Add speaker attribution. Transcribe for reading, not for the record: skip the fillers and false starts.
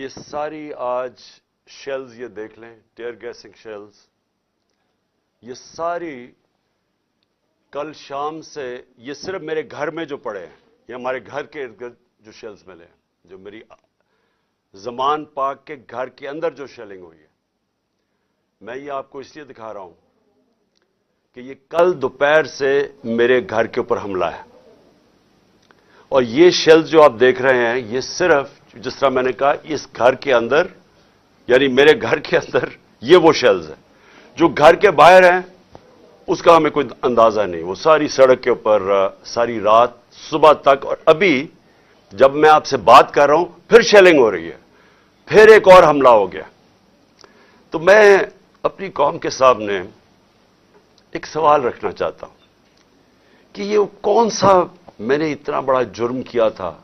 Speaker 1: یہ ساری آج شیلز یہ دیکھ لیں، ٹیئر گیسنگ شیلز، یہ ساری کل شام سے یہ صرف میرے گھر میں جو پڑے ہیں، یہ ہمارے گھر کے ارد گرد جو شیلز ملے ہیں، جو میری زمان پاک کے گھر کے اندر جو شیلنگ ہوئی ہے، میں یہ آپ کو اس لیے دکھا رہا ہوں کہ یہ کل دوپہر سے میرے گھر کے اوپر حملہ ہے. اور یہ شیلز جو آپ دیکھ رہے ہیں، یہ صرف جس طرح میں نے کہا اس گھر کے اندر، یعنی میرے گھر کے اندر یہ وہ شیلز ہیں. جو گھر کے باہر ہیں اس کا ہمیں کوئی اندازہ نہیں. وہ ساری سڑک کے اوپر ساری رات صبح تک، اور ابھی جب میں آپ سے بات کر رہا ہوں پھر شیلنگ ہو رہی ہے، پھر ایک اور حملہ ہو گیا. تو میں اپنی قوم کے سامنے ایک سوال رکھنا چاہتا ہوں کہ یہ کون سا میں نے اتنا بڑا جرم کیا تھا